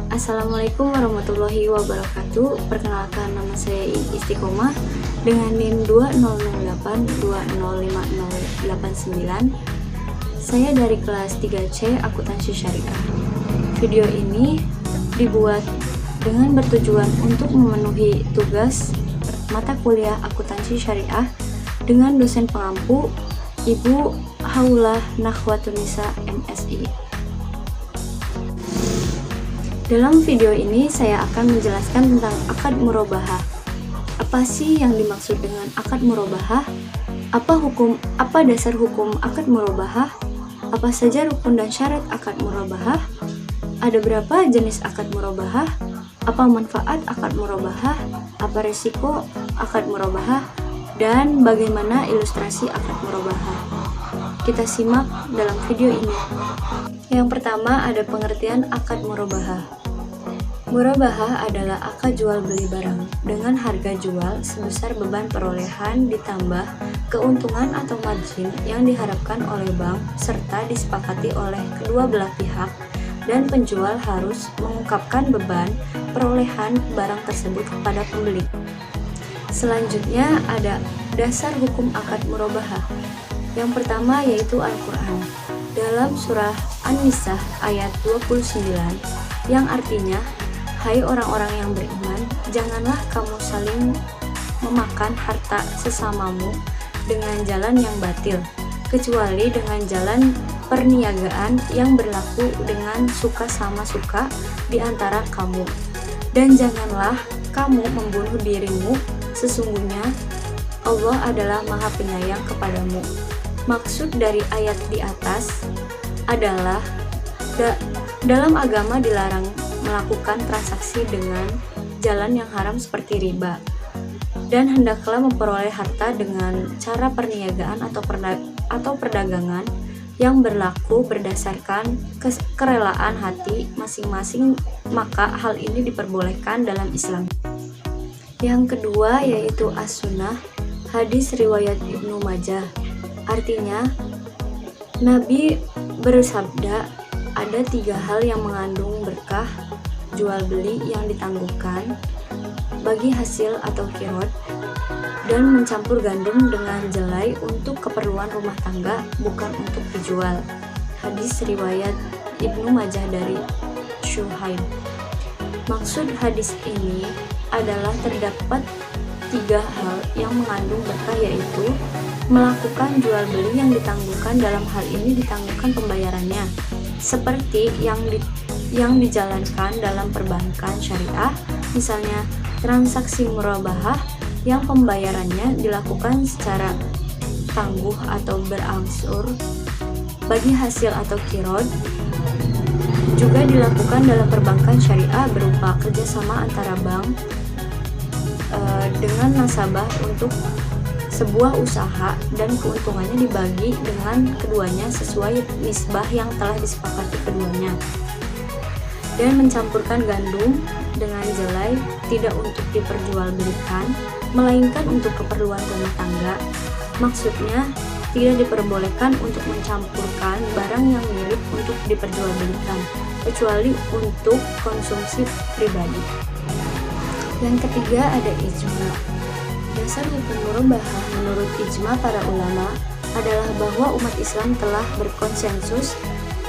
Assalamualaikum warahmatullahi wabarakatuh. Perkenalkan, nama saya Istiqomah dengan NIM 2008205089. Saya dari kelas 3C Akuntansi Syariah. Video ini dibuat dengan bertujuan untuk memenuhi tugas mata kuliah Akuntansi Syariah dengan dosen pengampu Ibu Haulah Nakhwatunisa MSI. Dalam video ini saya akan menjelaskan tentang akad murabahah. Apa sih yang dimaksud dengan akad murabahah? Apa dasar hukum akad murabahah? Apa saja rukun dan syarat akad murabahah? Ada berapa jenis akad murabahah? Apa manfaat akad murabahah? Apa resiko akad murabahah? Dan bagaimana ilustrasi akad murabahah? Kita simak dalam video ini. Yang pertama ada pengertian akad murabahah. Murabahah adalah akad jual beli barang dengan harga jual sebesar beban perolehan ditambah keuntungan atau margin yang diharapkan oleh bank serta disepakati oleh kedua belah pihak, dan penjual harus mengungkapkan beban perolehan barang tersebut kepada pembeli. Selanjutnya ada dasar hukum akad murabahah. Yang pertama yaitu Al-Quran. Dalam surah An-Nisa ayat 29 yang artinya, hai orang-orang yang beriman, janganlah kamu saling memakan harta sesamamu dengan jalan yang batil, kecuali dengan jalan perniagaan yang berlaku dengan suka sama suka di antara kamu. Dan janganlah kamu membunuh dirimu, sesungguhnya Allah adalah Maha Penyayang kepadamu. Maksud dari ayat di atas adalah dalam agama dilarang melakukan transaksi dengan jalan yang haram seperti riba, dan hendaklah memperoleh harta dengan cara perniagaan atau perdagangan yang berlaku berdasarkan kerelaan hati masing-masing, maka hal ini diperbolehkan dalam Islam. Yang kedua yaitu As-Sunnah, hadis riwayat Ibnu Majah. Artinya, Nabi bersabda, ada 3 hal yang mengandung berkah jual beli yang ditangguhkan, bagi hasil atau kirot, dan mencampur gandum dengan jelai untuk keperluan rumah tangga, bukan untuk dijual. Hadis riwayat Ibnu Majah dari Syuhaib. Maksud hadis ini adalah terdapat 3 hal yang mengandung berkah, yaitu melakukan jual beli yang ditangguhkan, dalam hal ini ditangguhkan pembayarannya, seperti yang dijalankan dalam perbankan syariah, misalnya transaksi murabahah yang pembayarannya dilakukan secara tangguh atau berangsur. Bagi hasil atau kirod juga dilakukan dalam perbankan syariah berupa kerjasama antara bank dengan nasabah untuk sebuah usaha, dan keuntungannya dibagi dengan keduanya sesuai nisbah yang telah disepakati keduanya. Dan mencampurkan gandum dengan jelai tidak untuk diperjualbelikan, melainkan untuk keperluan rumah tangga. Maksudnya, tidak diperbolehkan untuk mencampurkan barang yang mirip untuk diperjualbelikan, kecuali untuk konsumsi pribadi. Yang ketiga ada ijma. Dasar hukum murabahah menurut ijma para ulama adalah bahwa umat Islam telah berkonsensus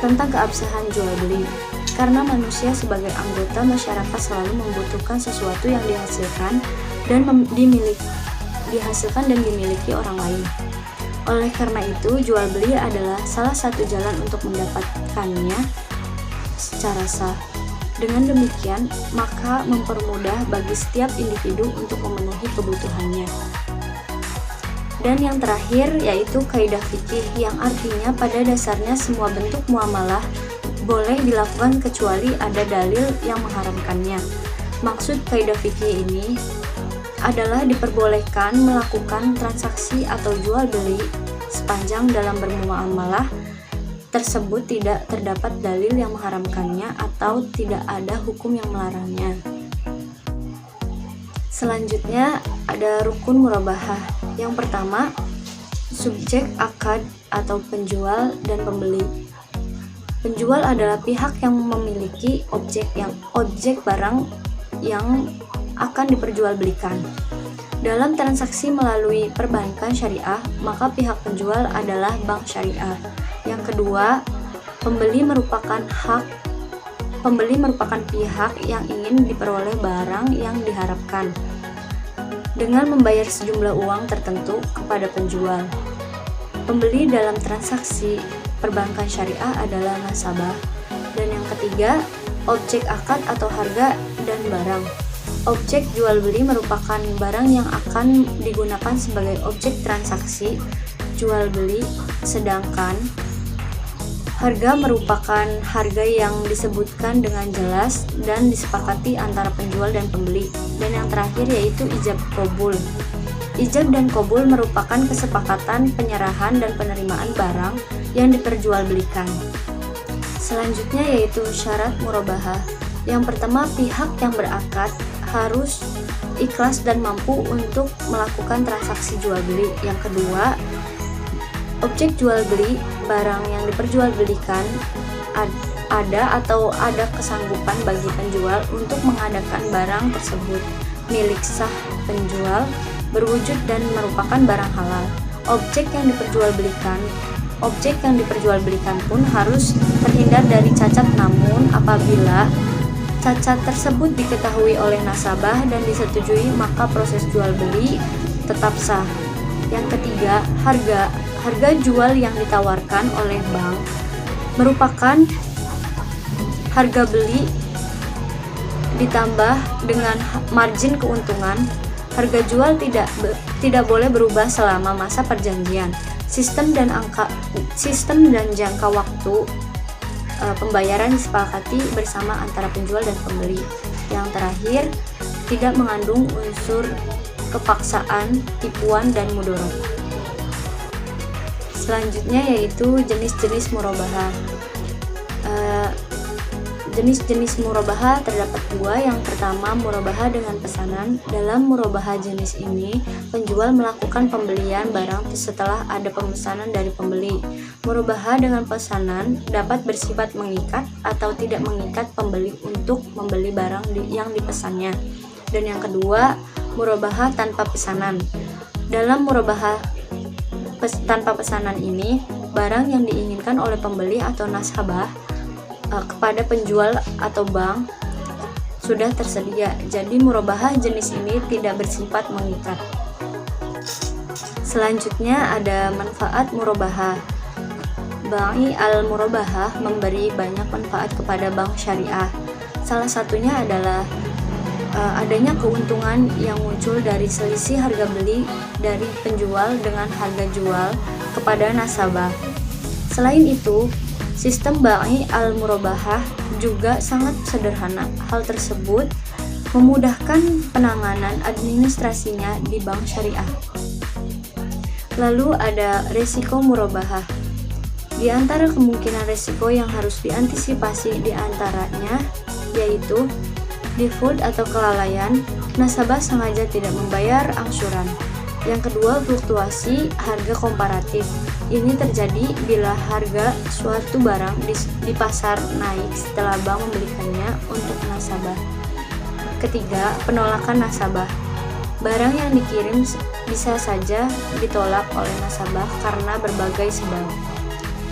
tentang keabsahan jual beli, karena manusia sebagai anggota masyarakat selalu membutuhkan sesuatu yang dihasilkan dan dimiliki orang lain. Oleh karena itu, jual beli adalah salah satu jalan untuk mendapatkannya secara sah. Dengan demikian, maka mempermudah bagi setiap individu untuk memenuhi kebutuhannya. Dan yang terakhir yaitu kaidah fikih, yang artinya pada dasarnya semua bentuk muamalah boleh dilakukan kecuali ada dalil yang mengharamkannya. Maksud kaidah fikih ini adalah diperbolehkan melakukan transaksi atau jual beli sepanjang dalam bermuamalah tersebut tidak terdapat dalil yang mengharamkannya atau tidak ada hukum yang melarangnya. Selanjutnya ada rukun murabahah. Yang pertama, subjek akad atau penjual dan pembeli. Penjual adalah pihak yang memiliki objek barang yang akan diperjualbelikan. Dalam transaksi melalui perbankan syariah, maka pihak penjual adalah bank syariah. Yang kedua, pembeli merupakan pihak yang ingin diperoleh barang yang diharapkan dengan membayar sejumlah uang tertentu kepada penjual. Pembeli dalam transaksi perbankan syariah adalah nasabah. Dan yang ketiga, objek akad atau harga dan barang. Objek jual beli merupakan barang yang akan digunakan sebagai objek transaksi jual beli, sedangkan harga merupakan harga yang disebutkan dengan jelas dan disepakati antara penjual dan pembeli. Dan yang terakhir yaitu ijab qabul. Ijab dan qabul merupakan kesepakatan penyerahan dan penerimaan barang yang diperjualbelikan. Selanjutnya yaitu syarat murabahah. Yang pertama, pihak yang berakad harus ikhlas dan mampu untuk melakukan transaksi jual beli. Yang kedua, objek jual beli barang yang diperjualbelikan ada kesanggupan bagi penjual untuk mengadakan barang tersebut milik sah penjual, berwujud dan merupakan barang halal. Objek yang diperjualbelikan pun harus terhindar dari cacat, namun apabila cacat tersebut diketahui oleh nasabah dan disetujui, maka proses jual beli tetap sah. Yang ketiga, harga jual yang ditawarkan oleh bank merupakan harga beli ditambah dengan margin keuntungan. Harga jual tidak boleh berubah selama masa perjanjian. Sistem dan jangka waktu pembayaran disepakati bersama antara penjual dan pembeli. Yang terakhir, tidak mengandung unsur kepaksaan, tipuan, dan mudorot. Selanjutnya yaitu jenis-jenis murabahah. Jenis-jenis murabahah terdapat dua. Yang pertama, murabahah dengan pesanan. Dalam murabahah jenis ini, penjual melakukan pembelian barang setelah ada pemesanan dari pembeli. Murabahah dengan pesanan dapat bersifat mengikat atau tidak mengikat pembeli untuk membeli barang yang dipesannya. Dan yang kedua, murabahah tanpa pesanan. Dalam murabahah tanpa pesanan ini, barang yang diinginkan oleh pembeli atau nasabah kepada penjual atau bank sudah tersedia. Jadi murabahah jenis ini tidak bersifat mengikat. Selanjutnya ada manfaat murabahah. Bank al-murabahah memberi banyak manfaat kepada bank syariah. Salah satunya adalah adanya keuntungan yang muncul dari selisih harga beli dari penjual dengan harga jual kepada nasabah. Selain itu, sistem bank al-murabahah juga sangat sederhana. Hal tersebut memudahkan penanganan administrasinya di bank syariah. Lalu ada resiko murabahah. Di antara kemungkinan resiko yang harus diantisipasi di antaranya yaitu default atau kelalaian, nasabah sengaja tidak membayar angsuran. Yang kedua, fluktuasi harga komparatif. Ini terjadi bila harga suatu barang di pasar naik setelah bank membelikannya untuk nasabah. Ketiga, penolakan nasabah. Barang yang dikirim bisa saja ditolak oleh nasabah karena berbagai sebab.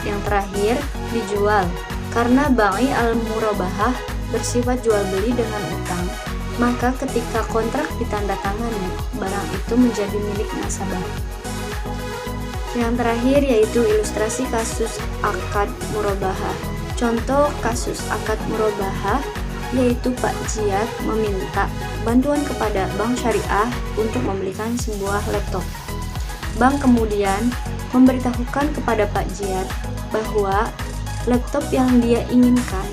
Yang terakhir, dijual. Karena bank al-murabahah bersifat jual beli dengan utang, maka ketika kontrak ditandatangani, barang itu menjadi milik nasabah. Yang terakhir yaitu ilustrasi kasus akad murabahah. Contoh kasus akad murabahah yaitu Pak Jiyad meminta bantuan kepada bank syariah untuk membelikan sebuah laptop. Bank kemudian memberitahukan kepada Pak Jiyad bahwa laptop yang dia inginkan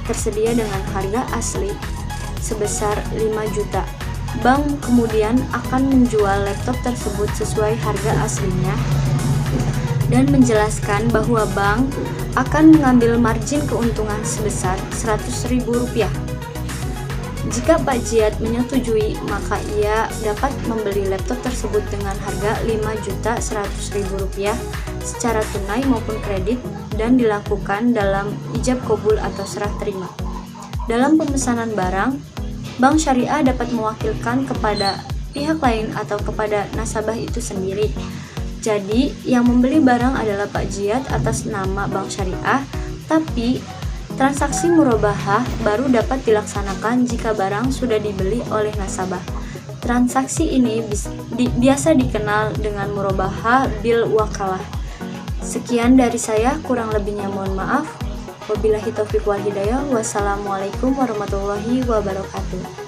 tersedia dengan harga asli sebesar 5 juta. Bank kemudian akan menjual laptop tersebut sesuai harga aslinya dan menjelaskan bahwa bank akan mengambil margin keuntungan sebesar Rp100.000. Jika Pak Jiat menyetujui, maka ia dapat membeli laptop tersebut dengan harga Rp5.100.000 secara tunai maupun kredit dan dilakukan dalam ijab kabul atau serah terima. Dalam pemesanan barang, bank syariah dapat mewakilkan kepada pihak lain atau kepada nasabah itu sendiri. Jadi, yang membeli barang adalah Pak Jiat atas nama bank syariah, tapi transaksi murabahah baru dapat dilaksanakan jika barang sudah dibeli oleh nasabah. Transaksi ini biasa dikenal dengan murabahah bil wakalah. Sekian dari saya, kurang lebihnya mohon maaf. Wabillahi taufiq wal hidayah. Wassalamualaikum warahmatullahi wabarakatuh.